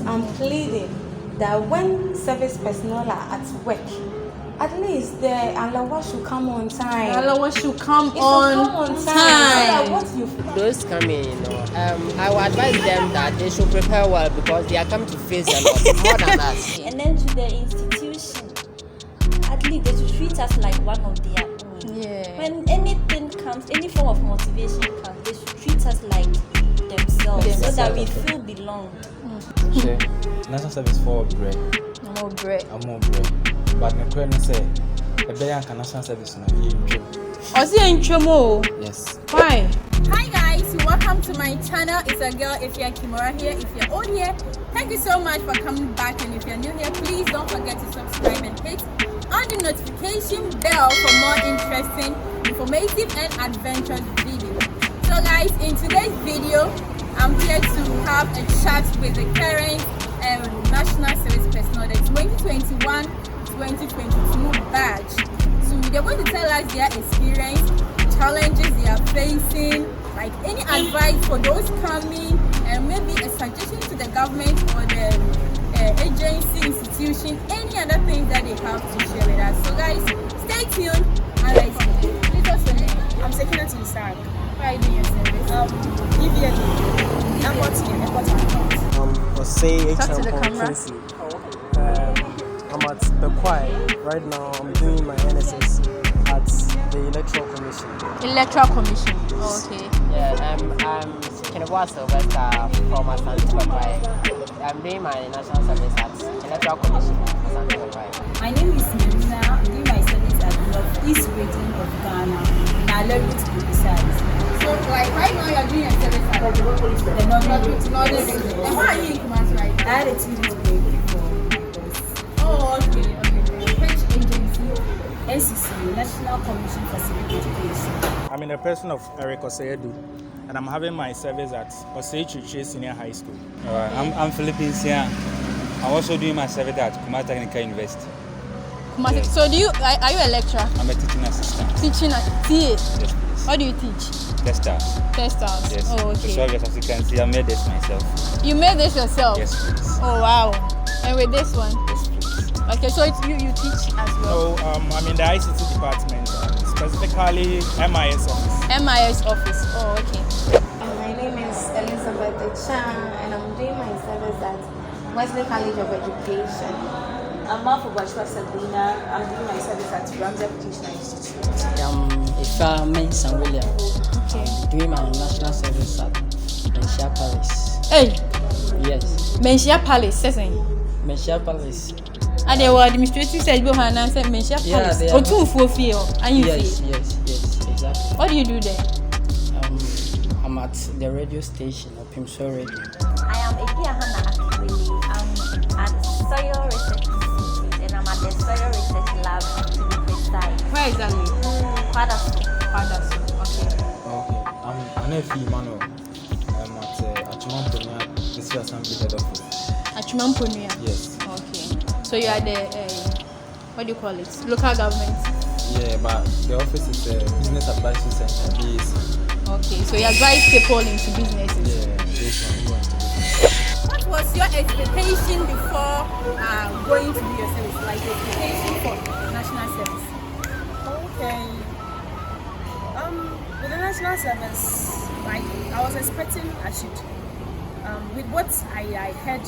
I'm pleading that when service personnel are at work, at least the allowance should come on time. The allowance should come on time. So that what you those coming, I would advise them that they should prepare well because they are coming to face a lot more than us. And then to the institution, at least they should treat us like one of their own. Yeah. When anything comes, any form of motivation comes, they should treat us like themselves so that we feel belonged. Sure. National service for bread. More bread. More bread. But the question say, a better national service now. Yes. Why? Hi guys, welcome to my channel. It's a girl EfyaKimora here. If you're old here, thank you so much for coming back, and if you're new here, please don't forget to subscribe and hit on the notification bell for more interesting, informative and adventurous videos. So guys, in today's video, I'm here to have a chat with the current national service personnel, the 2021-2022 batch. So they're going to tell us their experience, challenges they are facing, like any advice for those coming, and maybe a suggestion to the government or the agency, institution, any other things that they have to share with us. So guys, stay tuned and let's go. Please what's your name? I'm Secretary to Sark. Why are you doing your service? Talk to the camera. I'm at the choir. Right now I'm doing my NSS at the Electoral Commission. Electoral Commission. Oh, okay. Yeah, I'm Sylvester from Nsempii. I'm doing my national service at Electoral Commission. My name is Melina. I'm doing my service at the East region of Ghana. And I love it to be precise. So like right now you're doing your service at the Northern Region. And why are you in Kumasi right now? I had a 2 weeks break before my boss. Oh, okay. Which agency? NCC, National Commission for Civic Education. I'm in the person of Eric Oseyedu, and I'm having my service at Osei Senior High School. I'm Philippines here. I'm also doing my service at Kumerica University. Kumasi. So are you a lecturer? I'm a teaching assistant. Teaching at TA? Yes, please. What do you teach? Testers. Testers. Yes. Oh, okay. So as you can see, I made this myself. You made this yourself? Yes, please. Oh, wow. And with this one? Yes, please. Okay, so you teach as well? So I'm in the ICT department, specifically MIS office. MIS office. Oh, okay. My name is Elizabeth Chan, and I'm doing my service at Wesley College of Education. I'm Marfo Bashwa Sabrina. I'm doing my service at Ramsey Educational Institute. I'm EfyaKimora. Okay. Doing my national service at Menchia Palace. Hey! Yes. Menchia Palace, saying. Menchia Palace. And they were administrative said go and answer Menchia Palace. Yeah, or 2 for fear. And you yes, exactly. What do you do there? I'm at the radio station of Pimso Radio. I am EfyaKimora actually. I'm at Soil Research Institute and I'm at the Soil Research Lab to be precise. Where exactly? Kwadaso. Okay. Okay. I'm EfyaKimora. I'm at Achumamponia District Assembly Head Office. Achumamponia? Yes. Okay. So you are the, what do you call it? Local government? Yeah, but the office is a business advisory center, BAC. Okay, so you advise people into businesses? Yeah, this one. What was your expectation before going to do your service? Like the expectation for national service? Okay. With the national service, like I was expecting I should. With what I heard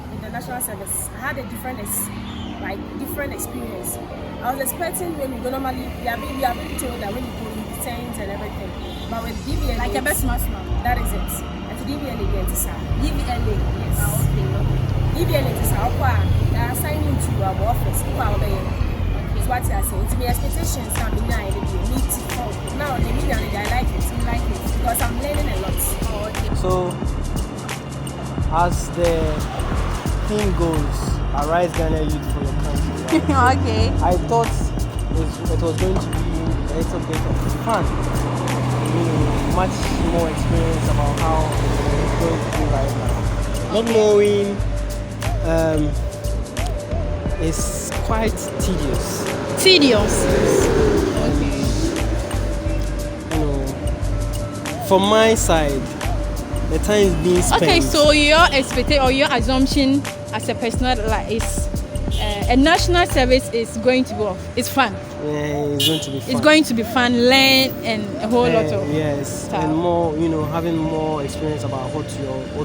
in the national service, I had a different experience. I was expecting when we go normally, we are being told that when you go you attend and everything. But with DVLA, Like a best master. that is it. And to DVLA, yes. DVLA. Yes. Okay. DVLA is how they are assigning to our office. So what I say, it's my expectations. I'm in there, now the media, I like it. I like it because I'm learning a lot. Oh, okay. So, as the thing goes, arise Ghana youth for your country. Right? Okay. I thought it was going to be a little bit of fun. Much more experience about how it's going to be right now. Not knowing is quite tedious. Tedious? Okay. From my side, the time is being spent. Okay, so your expectation or your assumption as a personal like is a national service is going to be off. It's fun. Yeah, it's going to be fun. It's going to be fun, learn and a whole lot of yes, stuff. and more, having more experience about what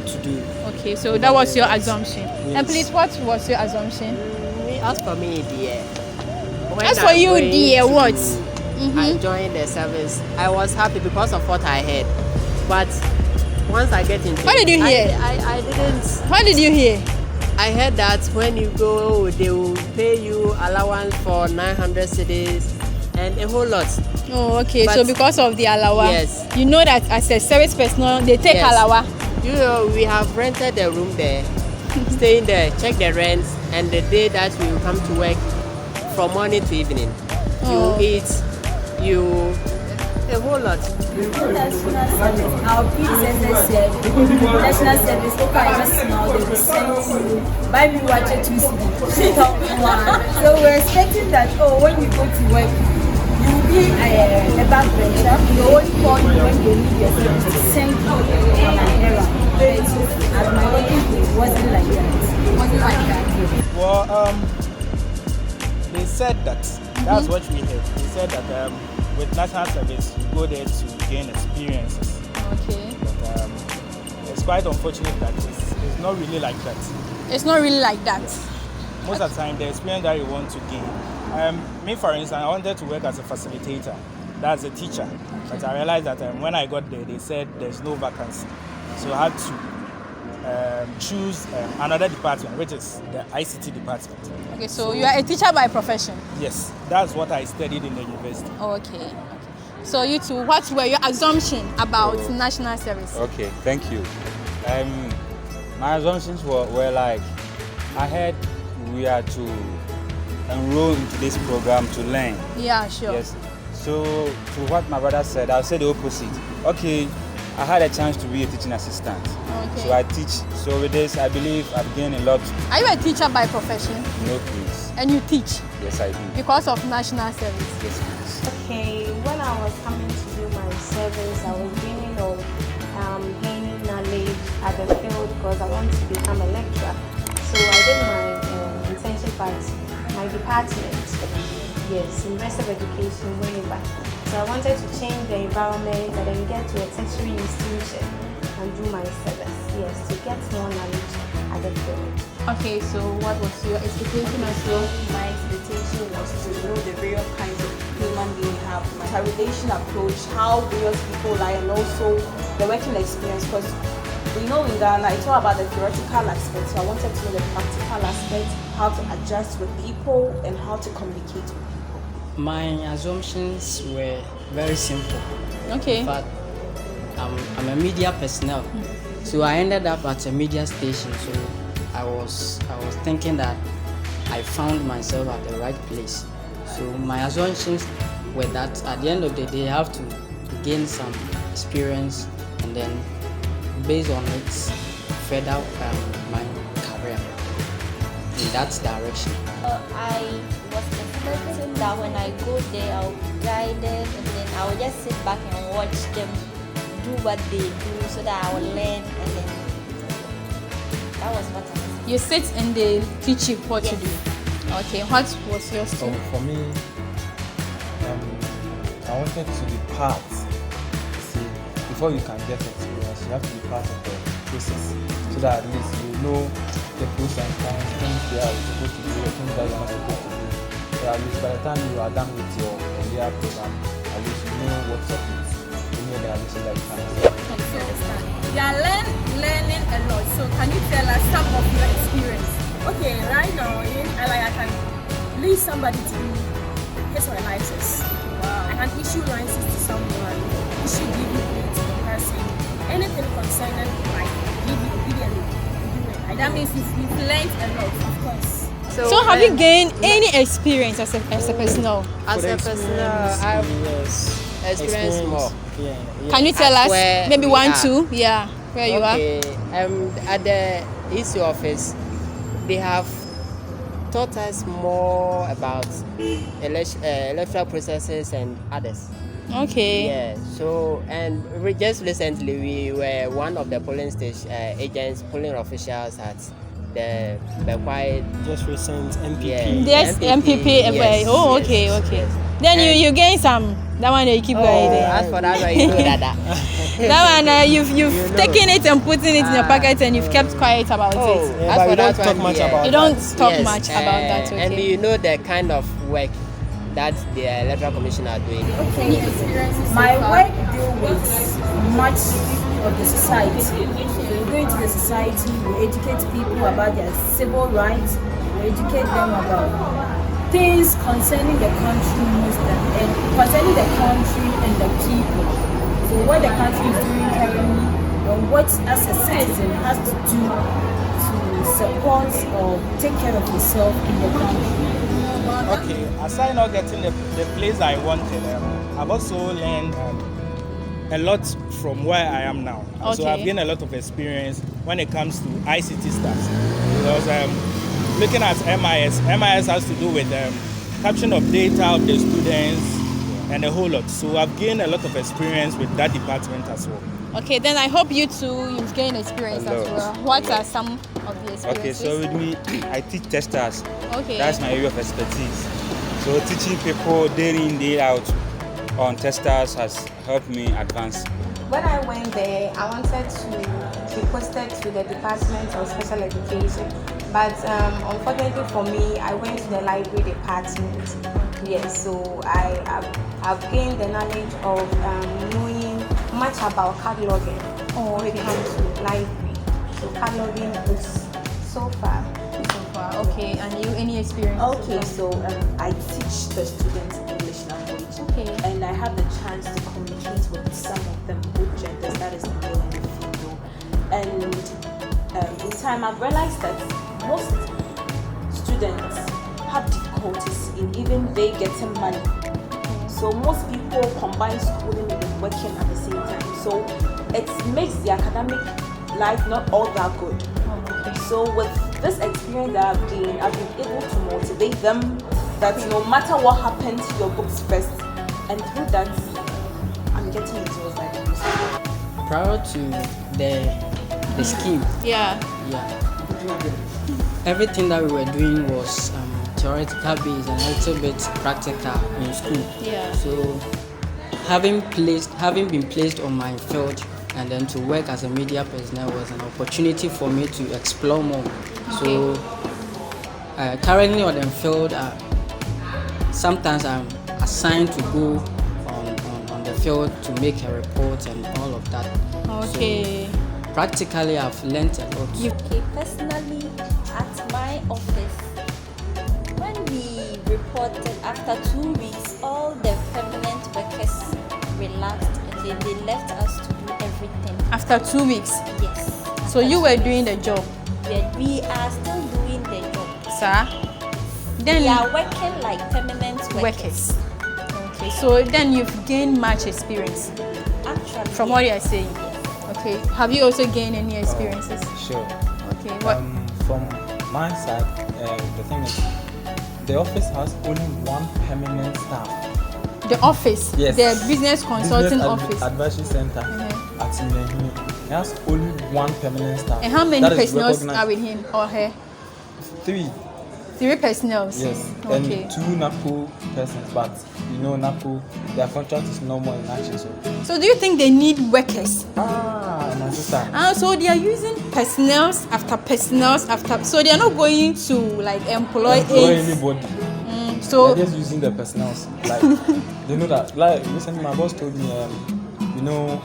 to do. Okay, so that was your assumption. Yes. And please, what was your assumption? As for me, dear. As for you, dear, what? I joined the service. I was happy because of what I heard. But once I get into What did you hear? I didn't. What did you hear? I heard that when you go, they will pay you allowance for 900 cedis and a whole lot. Oh, okay. But so because of the allowance, yes. You know that as a service personnel, they take Yes. allowance. We have rented the room there, staying there, check the rents, and the day that we will come to work from morning to evening. Oh. You eat, a whole lot. National service, our predecessors said, national service, if I just smile, they will send you, buy me watch it to see. So we're expecting that, when you go to work, you will be a backbencher. You won't call you when they need your service to send you on an errand. As my working place, it wasn't like that. Well, they said that. That's what we heard. They said that with national service, you go there to gain experiences. Okay. But it's quite unfortunate that it's not really like that. It's not really like that. Most of the time, the experience that you want to gain. Me, for instance, I wanted to work as a facilitator. That's a teacher. But I realized that when I got there, they said there's no vacancy. So I had to choose another department, which is the ICT department. Okay, so you are a teacher by profession? Yes, that's what I studied in the university. Okay. So you two, what were your assumptions about national service? Okay, thank you. My assumptions were like, I heard we are to enroll into this program to learn. Yeah, sure. Yes. So to what my brother said, I'll say the opposite. Okay, I had a chance to be a teaching assistant. Okay. So I teach. So with this, I believe I've gained a lot. Are you a teacher by profession? No, please. And you teach? Yes, I do. Because of national service? Yes, please. Okay, when I was coming to do my service, I was dreaming of gaining knowledge at the field because I want to become a lecturer. So I did my internship at my department. Yes, University of Education, way back. So I wanted to change the environment and then get to a tertiary institution and do my service. Yes, to get more knowledge at the field. Okay, so what was your expectation as well? My expectation was to know the various kinds of human beings have, my relation approach, how various people lie, and also the working experience. Because we know in Ghana it's all about the theoretical aspect, so I wanted to know the practical aspect, how to adjust with people and how to communicate with people. My assumptions were very simple. Okay. But I'm a media personnel, so I ended up at a media station. So I was thinking that I found myself at the right place. So my assumptions were that at the end of the day, I have to gain some experience and then based on it, further my career in that direction. I was expecting that when I go there, I'll be guided and then I'll just sit back and watch them do what they do so that I will learn, and then that was what I was. You sit and they teach you what to do. Okay, what was your So story? for me, I wanted to be part. See, before you can get experience, you have to be part of the process, so that at least you know the pros and cons, things they are supposed to do, things that you're not supposed to do. So at least by the time you are done with your earlier program, at least you know what's up with any organization that you can do. You are learning a lot. So can you tell us some of your experience? Okay, right now, I can lead somebody to do his or her license. Wow. I can issue license to someone, issue DVD to the person, anything concerning like DVD. That means you've learned a lot, of course. So have you gained any experience as a personnel? As a personnel, I've experienced more. Yeah. Can you tell us maybe one, two? Yeah, where you are? Okay, at the EC office, they have taught us more about electoral processes and others. Okay. Yeah. So, and just recently we were one of the polling station agents, polling officials at the quite Just recent MPP. Yeah, Yes, MPP. yes, Oh, yes, okay. yes. Then And- you gain some. That one you keep going there. As for that one, you know that. That one you've You know. taken it and putting it in your pocket and you've kept quiet about Oh, it. Yeah, as but for we don't that talk one, much yeah. about You don't that. talk Yes, much about that. Okay. And you know the kind of work that the electoral commission are doing. Okay, my work deal with much of the society. So we go into the society, we educate people about their civil rights, we educate them about things concerning the country and concerning the country and the people. So what the country is doing currently and what as a citizen has to do to support or take care of yourself in the country. Okay, aside not getting the place I wanted, I've also learned a lot from where I am now. So I've gained a lot of experience when it comes to ICT stuff. Because looking at MIS has to do with capturing of data of the students and a whole lot. So I've gained a lot of experience with that department as well. Okay, then I hope you too, you've gained experience as well. What are some of the experiences? Okay, so with me, I teach testers. Okay. That's my area of expertise. So teaching people day in, day out on testers has helped me advance. When I went there, I wanted to be posted to the Department of Special Education. But unfortunately for me, I went to the library department. Yes, so I've gained the knowledge of knowing much about cataloging when it comes to library. So cataloging is so far. Okay, and you, any experience? Okay, so I teach the students English language. Okay. And I have the chance to communicate with some of them, both genders, that is the male and the female. And in time I've realized that most students have difficulties in even they getting money. So most people combine schooling with working at the same time. So it makes the academic life not all that good. So with this experience that I've gained, I've been able to motivate them that no matter what happens, your books first. And through that, I'm getting results like this. Prior to the scheme, Yeah. everything that we were doing was theoretical based and a little bit practical in school. Yeah. So having been placed on my field and then to work as a media personnel was an opportunity for me to explore more. So currently on the field, sometimes I'm assigned to go on the field to make a report and all of that. Okay. So practically I've learned a lot. Okay, personally, at my office, when we reported after 2 weeks, all the permanent workers relaxed and then they left us to do everything. After 2 weeks. Yes. So you were doing the job. We are still doing the job. Sir? Then We are working like permanent workers. Okay, so then you've gained much experience Actually, from what you are saying. Okay. Have you also gained any experiences? Sure. Okay. What? From my side, the thing is, the office has only one permanent staff. The office? Yes. The business consulting Business office. Advisory Center at Simehi. It has only one permanent staff. And how many that is personnel recognized. are with him or her? 3. 3 personnel. Yes. Okay. And 2 NAPO persons, but you know NAPO, their contract is no more in action. So do you think they need workers? My sister. So they are using personnels after personnels after. So they are not going to like employ aides. Anybody. So they're just using the personnels. Like they know that. Like recently, my boss told me, you know,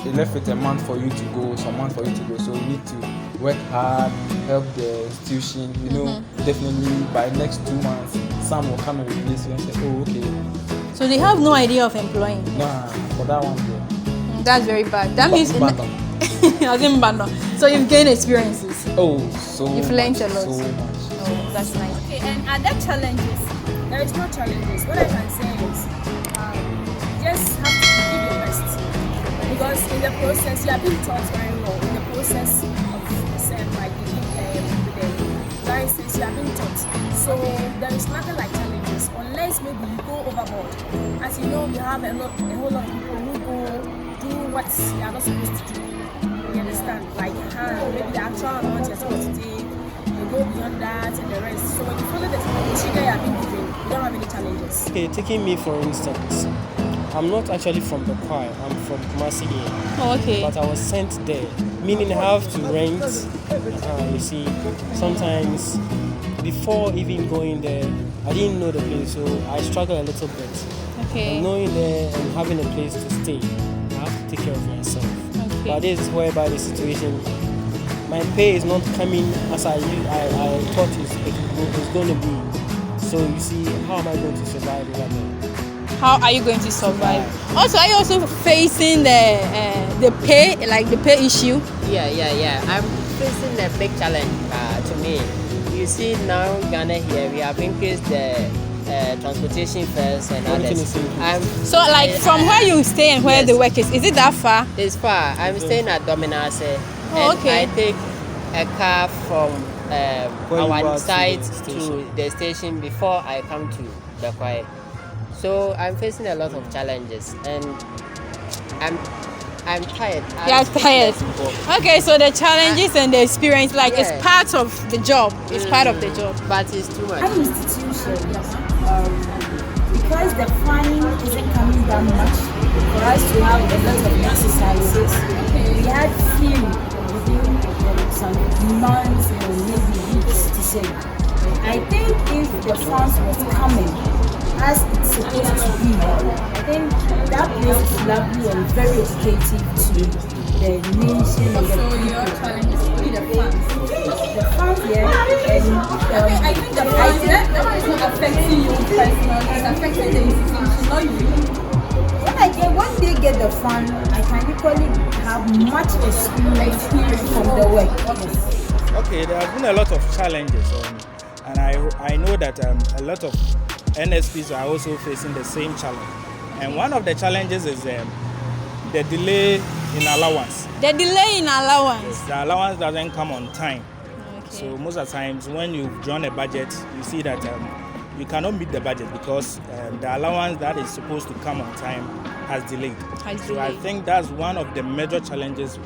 they left with a month for you to go, some month for you to go. So you need to work hard, help the institution. You know, definitely by next 2 months, some will come and replace you and say, oh, okay. So they have no idea of employing. Nah, for that one, yeah. That's very bad. That means so you've gained experiences. Oh, so you've learned a lot. So much. Oh, that's nice. Okay, and are there challenges? There is no challenges. What I can say is, just have to give your best. Because in the process, you are being taught very well. In the process of like the license, you are being taught. So there is nothing like challenges unless maybe you go overboard. As you know, we have a whole lot of people who go do what they are not supposed to do. You understand? Like maybe the actual amount you're supposed to take, you go beyond that and the rest. So when you follow the procedure you have been given, you don't have any challenges. Okay, taking me for instance, I'm not actually from the choir, I'm from Kumasi here. Oh, okay. But I was sent there, meaning I have to rent. You see, sometimes before even going there, I didn't know the place, so I struggled a little bit. Okay. And knowing there and having a place to stay, I have to take care of myself. Okay. But this is whereby the situation, my pay is not coming as I thought it was going to be. So you see, how am I going to survive over there? How are you going to survive? Also, are you also facing the pay, like the pay issue? Yeah. I'm facing a big challenge to me. You see now Ghana here, we have increased the transportation fares and others. So like from where you stay and where the work is it that far? It's far. I'm staying at Dominase. Oh, okay. And I take a car from our site to the station before I come to the choir. So I'm facing a lot of challenges and I'm tired. You're tired. Okay, so the challenges and the experience, like it's part of the job. It's part of the job. But it's too much. Our institution, because the funding isn't coming that much for us to have a lot of exercises, we had few within some months or maybe weeks to say. I think if the funds was coming as it's supposed to be, I think that place is lovely and very educative to the nation and the people. Your challenge is really the funds. The funds, yeah. And, I think the funds that is not affecting you personally, it's affecting the institution, not you. when they get the fund, I can equally have much experience from the work. Yes. Okay, there have been a lot of challenges, and I know that a lot of NSPs are also facing the same challenge. And one of the challenges is the delay in allowance. The delay in allowance? Yes, the allowance doesn't come on time. Okay. So most of the times when you've drawn a budget, you see that you cannot meet the budget because the allowance that is supposed to come on time has delayed. I think that's one of the major challenges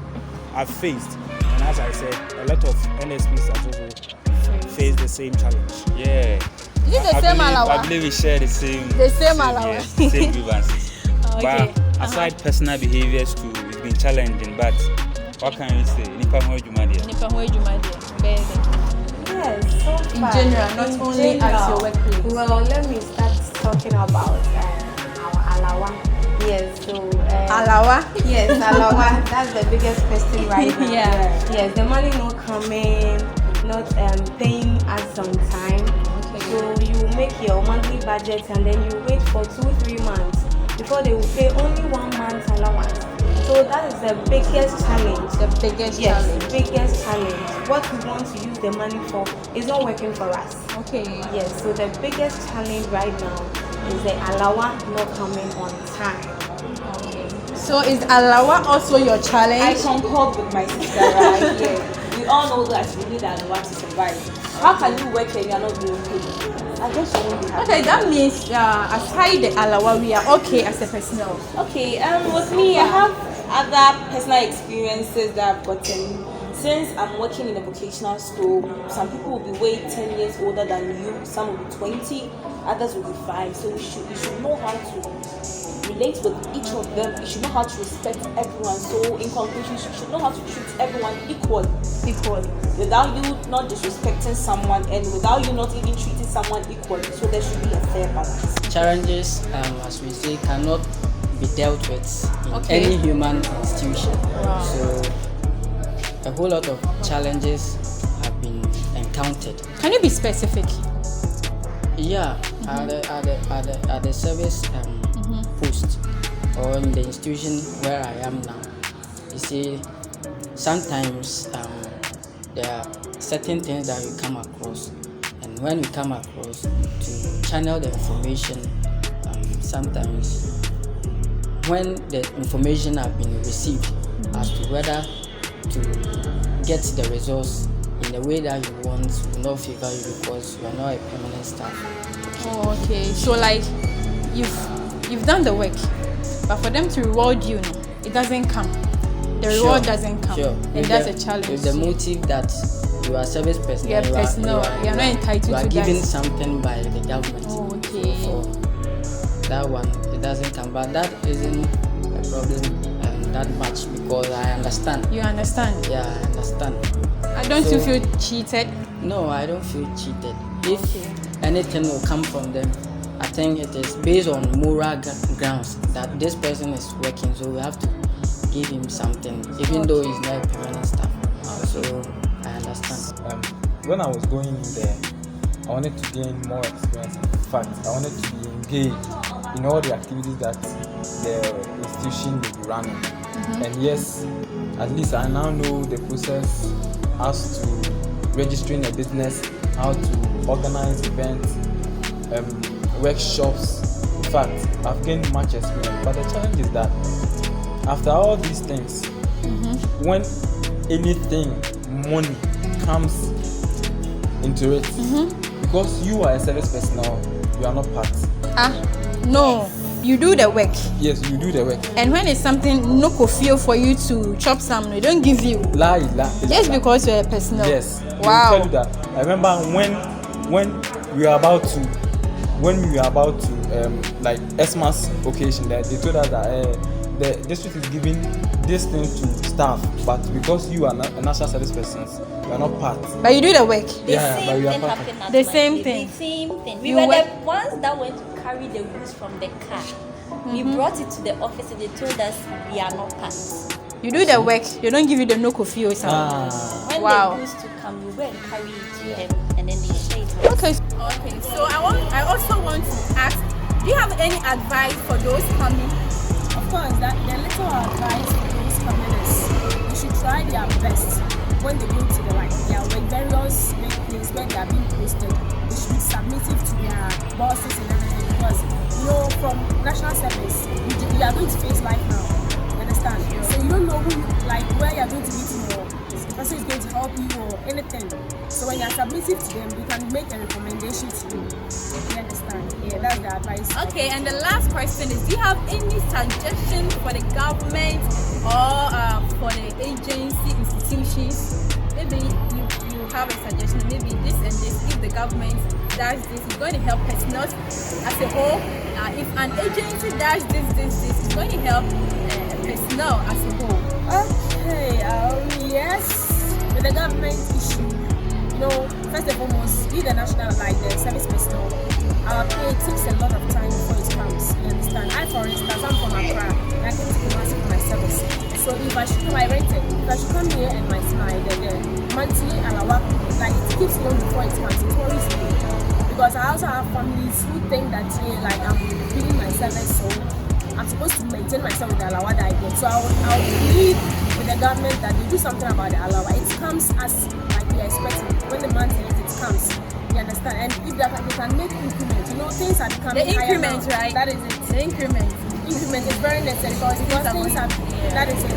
I've faced. And as I said, a lot of NSPs have also faced the same challenge. Yeah. Is it the same allowance? I believe we share the same allowance. Same grievances. Okay. But aside personal behaviors too, it's been challenging. But what can you say? Yes, so in far, general, not only at your workplace. Well, let me start talking about our alawa. Yes, so alawa. Yes, alawa. That's the biggest question right now. Yeah. Yes, the money not coming, not paying us on time. So you make your monthly budget and then you wait for 2-3 months before they will pay only 1 month's allowance. So that is the biggest challenge. The biggest challenge. What we want to use the money for is not working for us. Okay. Yes, so the biggest challenge right now is the alawa not coming on time. Okay. So is alawa also your challenge? I concord with my sister right here. We all know that we need alawa to survive. How can you work and you are not being paid? I guess you won't be happy. Okay, that means aside the alawa, we are okay as a personnel. Okay, with me, I have other personal experiences that I've gotten. Since I'm working in a vocational school, some people will be way 10 years older than you, some will be 20, others will be 5. So you should know how to relate with each of them. You should know how to respect everyone. So in conclusion, you should know how to treat everyone equally. Without you not disrespecting someone and without you not even treating someone equally. So there should be a fair balance. Challenges, as we say, cannot be dealt with in any human institution. Wow. So a whole lot of challenges have been encountered. Can you be specific? Yeah, at the service post or in the institution where I am now, you see, sometimes there are certain things that you come across, and when you come across to channel the information, sometimes when the information have been received as to whether to get the results in in the way that you want will not favor you because you are not a permanent staff. Oh, okay. So like you've done the work, but for them to reward you, no, it doesn't come. The reward doesn't come, and that's a challenge. With the motive that you are service personnel, you are not entitled to that. You are given something by the government. Oh, okay. So for that one, it doesn't come, but that isn't a problem that much because I understand. You understand? Yeah, I understand. Don't you feel cheated? No, I don't feel cheated. If anything will come from them, I think it is based on moral grounds that this person is working, so we have to give him something, even though he's not a permanent staff. So I understand. When I was going in there, I wanted to gain more experience. In fact, I wanted to be engaged in all the activities that the institution will be running. And yes, at least I now know the process as to registering a business, how to organize events, workshops. In fact, I've gained much experience. But the challenge is that after all these things, when anything, money comes into it, because you are a service personnel, you are not part. No. You do the work. Yes, you do the work. And when it's something no feel for you to chop some, they don't give you. Just because you're a personnel. Yes. Wow. Tell you that. I remember when we were about to like Xmas occasion, that they told us that the district is giving this thing to staff, but because you are not a national service person, you are not part. But you do the work. But you are part. The same thing. The same thing. We were the ones that went to carry the goods from the car. We brought it to the office and they told us we are not part. You do the work, they don't give you the no coffee or something. When the goods to come, you go and carry it to them and then they share it. Okay, so I also want to ask, do you have any advice for those coming? Of course, that the little advice for those coming is they should try their best when they go to the various places where they are being posted. They should be submissive to their bosses and everything, because from national service you are going to face life now. You understand? So you don't know where you are going to meet tomorrow. The person is going to help you or anything. So when you are submissive to them, you can make a recommendation to you. You understand? Yeah, that's the advice. Okay, and the last question is, do you have any suggestion for the government or for the agency institutions? Maybe you have a suggestion, maybe this and this. If the government does this, it's going to help personnel as a whole. If an agency does this, it's going to help personnel as a whole. Okay, yes, with the government issue, first and foremost, we the national, the service personnel, our pay takes a lot of time before it comes. You understand? For instance, I'm from Accra, and I can take kumasi for my service. So if I should come, I rented. If I should come here and my the monthly allowance, it keeps long before it comes. It worries me, because I also have families who think that I'm feeding my service, so I'm supposed to maintain myself with the allowance that I get. So I'll plead with the government that they do something about the allowance. It comes as we are expecting. When the month ends, it comes. You understand? And if they can make increments, things are becoming the increment, higher now. right? That is it. The increment. Increment is very necessary because things are. That is it.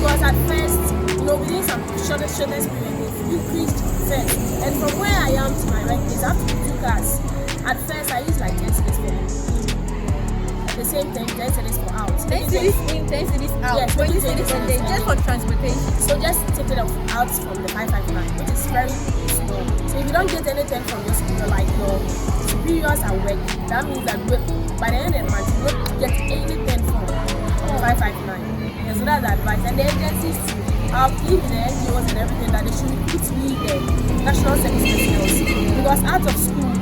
Because at first, within some shortest period, they've increased first. And from where I am to my workplace, I have to do 2 cars. At first, I use 10 cities for the same thing, 10 cities for out. 10 cities in, 10 cities out. Yes, 20 cities in there, just for transportation. So just take it out from the 559, which is very small. So if you don't get anything from your superiors at work, that means that by the end of the month, you won't get anything from 559. Yeah, so that's the advice. And the agencies, I'll plead with the NGOs and everything that they should recruit the national service personnel, because out of school,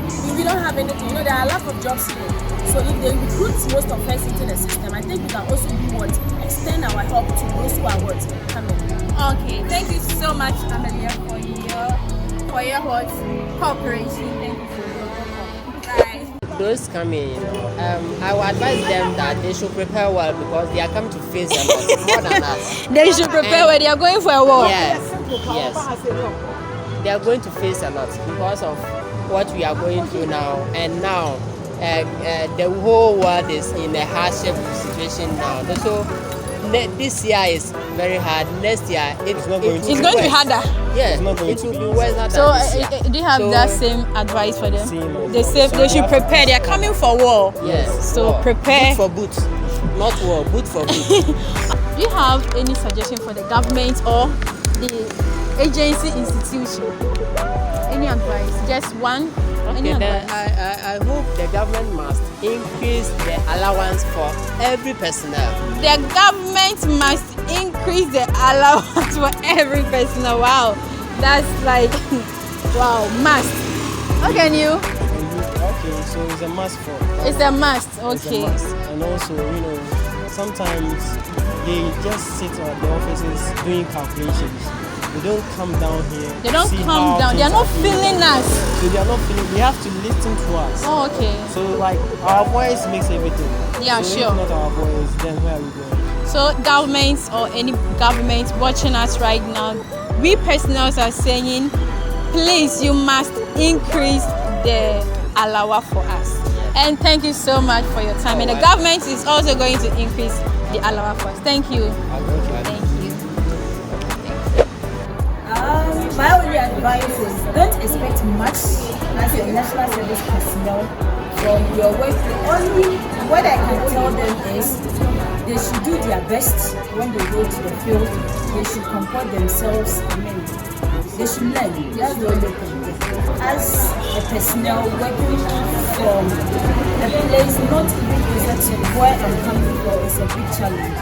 if we don't have anything, there are a lot of jobs here. So if they recruit most of us into the system, I think we can also do extend our help to those who are coming. Okay, thank you so much, Amelia, for your cooperation. Thank you for your help. Bye. Those coming, I would advise them that they should prepare well, because they are coming to face a lot more than us. They should prepare well. They are going for a war. Yes. They are going to face a lot because of what we are going through now, and now the whole world is in a hardship situation now. So this year is very hard. Next year, it's going to be harder. Yeah, it's not going it to will be be worse than so, this year. do you have that same advice for them? They say So they should prepare. They are coming for war. Yes. So war. prepare. Boot for boot, not war. Boot for boot. Do you have any suggestion for the government or the agency institution? Any advice? Just one? Any advice? I hope the government must increase the allowance for every personnel. The government must increase the allowance for every personnel. Wow, that's like, wow, must. Okay, you? Okay, so it's a must for. It's a must. Okay. It's a must. And also, sometimes they just sit at the offices doing calculations. They don't come down here. They don't come down. They are not feeling us. So they are not feeling. They have to listen to us. Oh, okay. So like our voice makes everything. Yeah, so sure. If not our voice, then where are we going? So governments or any government watching us right now, we personnel are saying, please, you must increase the allowance for us. And thank you so much for your time. And the government is also going to increase the allowance for us. Thank you. Thank you. My only advice is don't expect much as a national service personnel from your work. Only what I can tell them is they should do their best when they go to the field. They should comport themselves. They should learn. That's the only thing. As a personnel working from a place not even closer to where I'm coming from is a big challenge.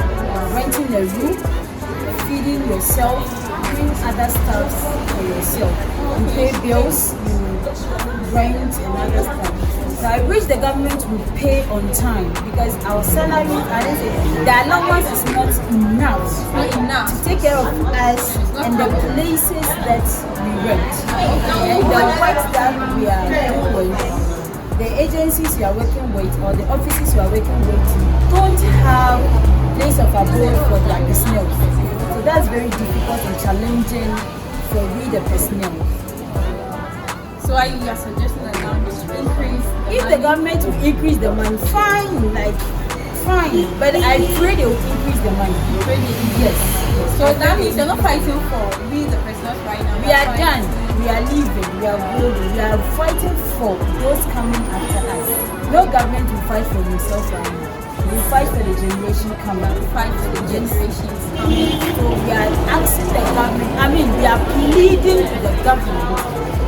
Renting a room, feeding yourself, doing other stuff for yourself. You pay bills, you rent and other stuff. So I wish the government would pay on time because our salary, the allowance is not enough to take care of us and the places that we rent. And the work that we are working with, the agencies we are working with or the offices we are working with don't have place of abode for their personnel. So that's very difficult and challenging for we the personnel. So are you suggesting that government should increase? If the government will increase the money, fine. But I pray they will increase the money. Yes. So that means you're not fighting for we the personnel right now. We are done. We are leaving. We are going. We are fighting for those coming after us. No government will fight for himself right now. We fight for the generation coming. We fight for the generations coming. So we are asking the government, we are pleading to the government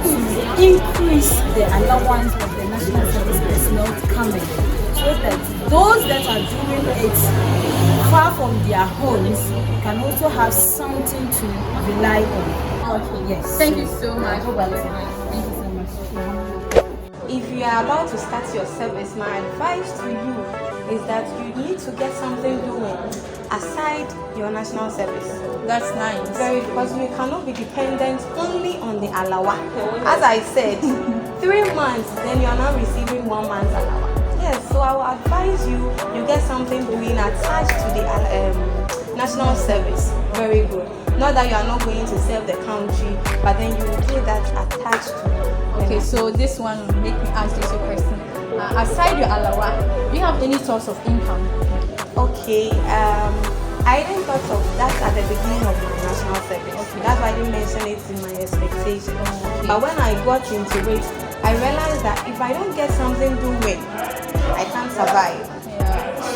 to increase the allowance of the national service personnel coming so that those that are doing it far from their homes can also have something to rely on. Okay. Yes. Thank you so much. Thank you so much. If you are about to start your service, my advice to you is that you need to get something doing aside your national service. That's nice. Because you cannot be dependent only on the allowance. As I said, 3 months, then you are not receiving 1 month's allowance. Yes, so I will advise you get something doing attached to the national service. Very good. Not that you are not going to serve the country, but then you will do that attached to. Okay, so this one will make me ask you a question. Aside your allowance, do you have any source of income? Okay, I didn't thought of that at the beginning of my national service. Okay. That's why I didn't mention it in my expectation. Okay. But when I got into it, I realized that if I don't get something doing, I can't survive.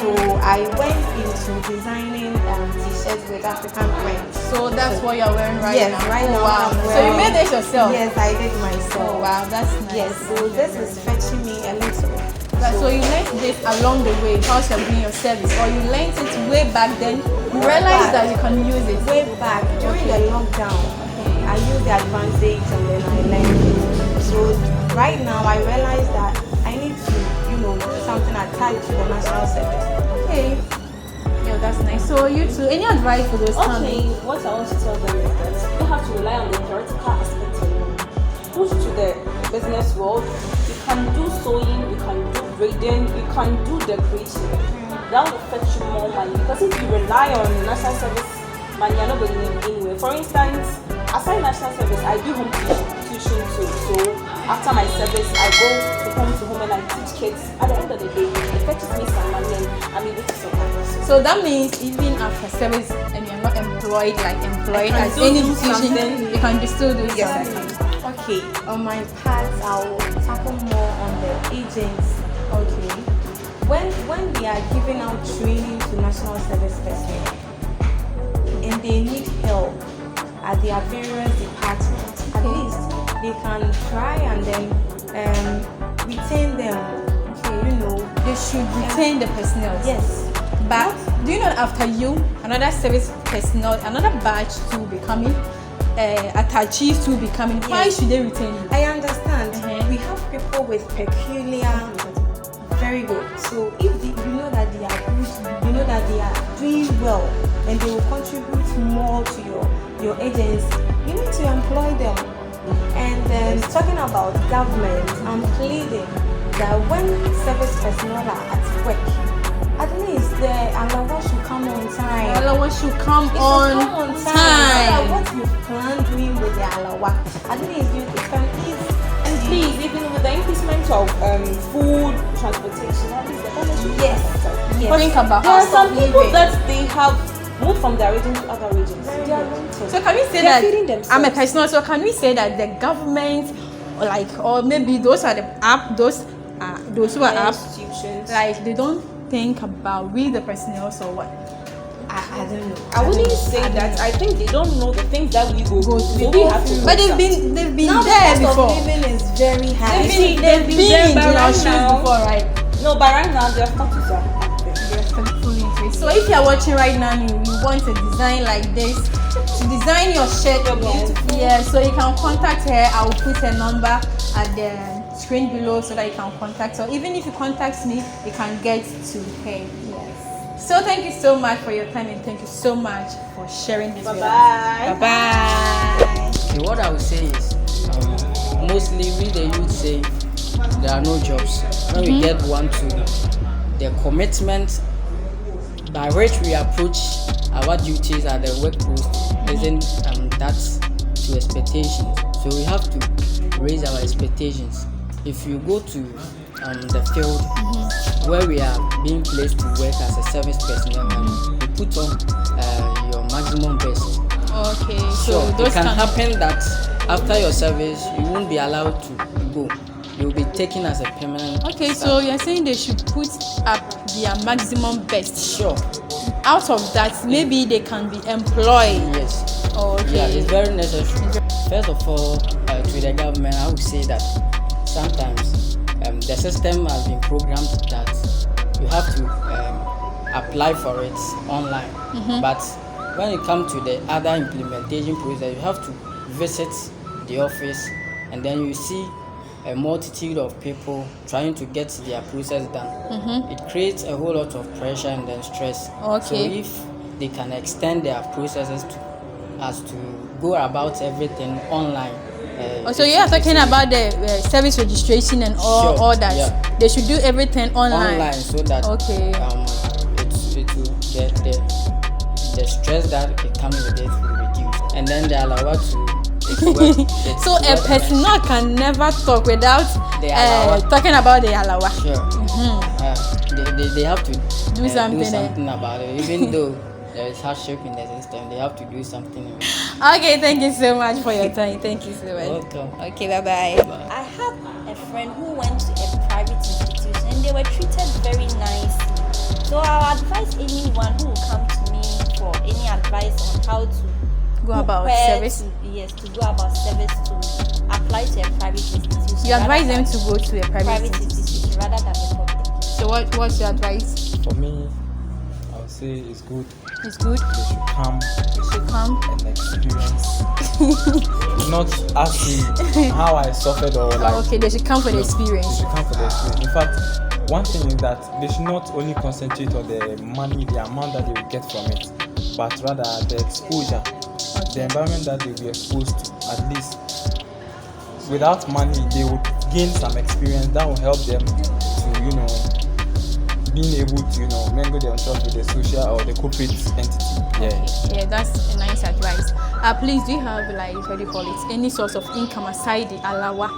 So I went into designing t-shirts with African prints. So that's what you're wearing right now? Yes, right now. Wow. So you made this yourself? Yes, I did myself. Oh wow, that's nice. Yes, so this is fetching me a little. So you learned this along the way whilst you're doing your service, or you learned it way back then, you realized that you can use it? Way back, during the lockdown, I used the advantage and then I learned it. So right now I realize that I need to, do something attached to the national service. Okay. Yeah, that's nice. So you two, any advice for those Okay, what I want to tell them is that you have to rely on the theoretical aspect of it. Push to the business world. You can do sewing, you can do braiding, you can do decoration. That will fetch you more money, because if you rely on the national service money, you're not going anywhere. For instance, aside national service, I do home tuition too. So after my service, I go to home and I teach kids. At the end of the day, it fetches me some money and I'm able to support myself. So that means even after service and you're not employed at still any do institution, something. you can still do Yes, something. Okay, on my part, I'll tackle more on the agents. Okay, when we are giving out training to national service personnel and they need help at their various departments, at least they can try and then retain them. Okay, you know, They should retain the personnel. yes. But do you know after you, another service personnel, another batch to be coming, attaches to be coming, why should they retain you? I understand. We have people with peculiar, very good. So if you know that they are good, you know that they are doing well, and they will contribute more to your agency, you need to employ them. And then talking about government, I'm pleading that when service personnel are at work, at least the allowance should come on time. Allowance should come It on should come on time. So that what you plan doing with the allowance, at least you can ease. And please, even with the increasement of food, transportation, at least the government should Yes. Think about There are cost some of people living. that they have moved from their region to other regions. They are renting. So can we say They're feeding that I'm a themselves. personal? So can we say that the government, or maybe those are the those who are up, institutions. like they don't think about we the personnel or what? I don't know. I wouldn't say that. I think they don't know the things that we go through. So we have to. But they've been Now there the cost before. of living is very high. They've been there, in but our right shoes now- before, right? No, but right now their status are up there. Fully increased. So if you're watching right now and you want a design like this, to design your shirt, yeah, so you can contact her. I will put her number at the screen below so that you can contact her. Even if you contact me, you can get to her. Yes. So thank you so much for your time and thank you so much for sharing this with us. Bye-bye. Bye-bye. Okay, what I would say is, mostly we the youth say there are no jobs. When we get one to the commitment by which we approach our duties at the work post isn't that to expectations. So we have to raise our expectations. If you go to the field where we are being placed to work as a service personnel, and you put on your maximum best. Okay, So so it those can happen that after your service, you won't be allowed to go. You'll be taken as a permanent. Okay, staff. so you're saying they should put up their maximum best. Sure. Out of that, maybe they can be employed. Yes. Okay. Yeah, it's very necessary. First of all, to the government, I would say that sometimes the system has been programmed that you have to apply for it online. But when it comes to the other implementation process, you have to visit the office and then you see a multitude of people trying to get their process done. It creates a whole lot of pressure and then stress. Okay. So if they can extend their processes to go about everything online. So you are talking about the service registration and all, Sure, all that. yeah. They should do everything online. Online so that Okay. it will the stress that it comes with it will reduce, and then they allow us to. So a personnel can never talk without The alawa. talking about the alawa. Sure. They have to Do something, about it, even though there is hardship in the system. They have to do something. Okay, thank you so much for your time. Thank you so much. Welcome. Okay, bye-bye. I have a friend who went to a private institution and they were treated very nicely. So I would advise anyone who will come to me for any advice on how to Go about service. To go about service to apply to a private institution. You advise them rather to go to a than private institution rather than a public. So what's your advice? For me, I would say it's good. It's good. They should come You should come. and experience. Not asking how I suffered or like. Okay, they should come for the They experience. should come for the experience. In fact, one thing is that they should not only concentrate on the money, the amount that they will get from it, but rather the exposure, the environment that they will be exposed to. At least, without money, they would gain some experience that will help them to, being able to, mingle themselves with the social or the corporate entity. Yeah. Yeah, that's a nice advice. Please, do you have what do you call it? Any source of income aside the alawa?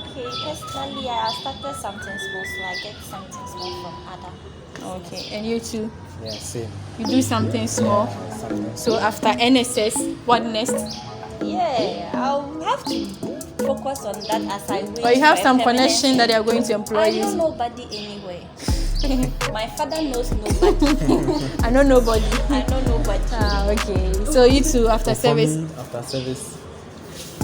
Okay, personally, I started something small, so I get something small from other. Okay, and you too? Yeah, same. You do something small. So after NSS, what next? Yeah, I'll have to focus on that as I wait. Or you have for a some permanent connection that they are going to employ I you? know nobody anywhere. My father knows nobody. I know nobody. I know nobody. Okay. So you too, after For service? me, after service,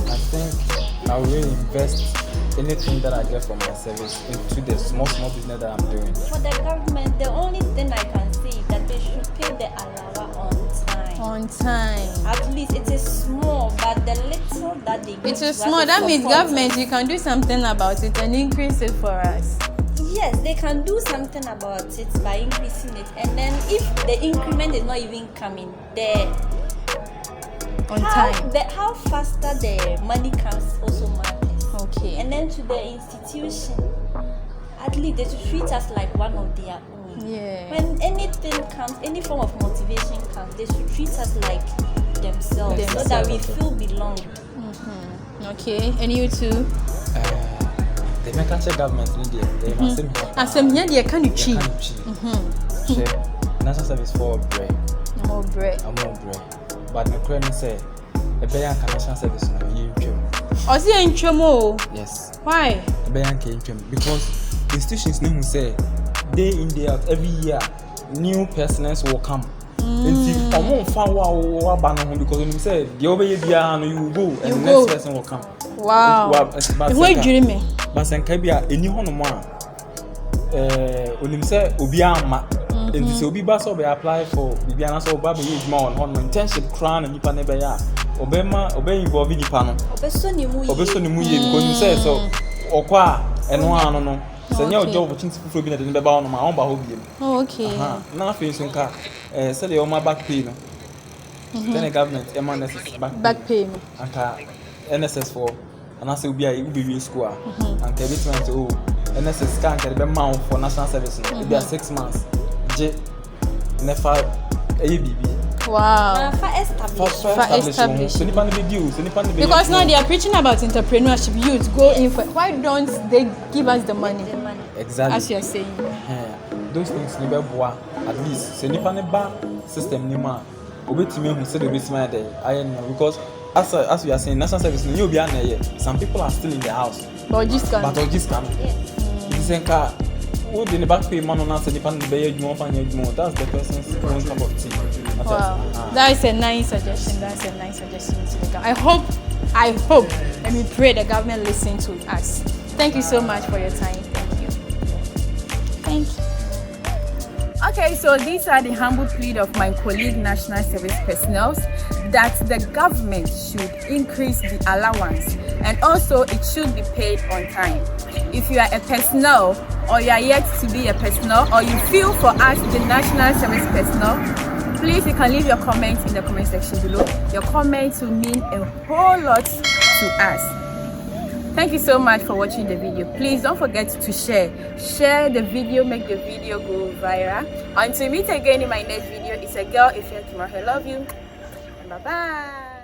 I think I will really invest anything that I get from my service into the small business that I'm doing. For the government, the only thing I can say is that they should pay the allowance on time. On time. At least it is small, but the little that they give It is to us small. That means support. government, you can do something about it and increase it for us. Yes, they can do something about it by increasing it. And then if the increment is not even coming, how faster the money comes also matters. Okay. And then to the institution, at least they should treat us like one of their own. Yeah. When anything comes, any form of motivation comes, they should treat us like themselves so that we feel belong. Okay. And you too? The Mekache government in India, they must Asem here they can cheap. National service for bread. More bread. But the Ukraine say a Bayan national service no you. Osi enchomo. Yes. Why? A Bayan came because institutions name say day in day out every year new personnel will come. And because when you say the over year you will go and the next person will come. Wow. Wait, Jeremy. But Sankabia, any one more. When say Obiama, and this will be basso be apply for Bibiana so Baby more on internship crown and Nipanebaya. Obey involved in Nipano. Obesoni Muye, because you say so. Okwa and one no. Senior job opportunity for being at the Baba on my own Bahobium. Okay. Nothing soon car. Sell your my back pay. Then the government, NSS back pay. NSS for. And I say we be school and everything to NSS can't get the amount for national service. It be 6 months. J never ABB. Wow. For establish. Because now they are preaching about entrepreneurship. Youth go in for. Why don't they give us the money? Exactly. As you are saying. Those things never boa. At least se nipa ne ba system ni ma. Obetimi hu se de obetimi there. I know because as we are saying, national service, some people are still in the house. But just can. It's a car. Who didn't back pay money on us? That's the person's own cup of tea. Wow, that is a nice suggestion. I hope, and we pray the government listen to us. Thank you so much for your time. Thank you. Okay, so these are the humble plea of my colleague national service personnel that the government should increase the allowance and also it should be paid on time. If you are a personnel or you are yet to be a personnel or you feel for us the national service personnel, please you can leave your comments in the comment section below. Your comments will mean a whole lot to us. Thank you so much for watching the video. Please don't forget to share the video, make the video go viral. Until we meet again in my next video, it's a girl EfyaKimora. I love you and bye bye.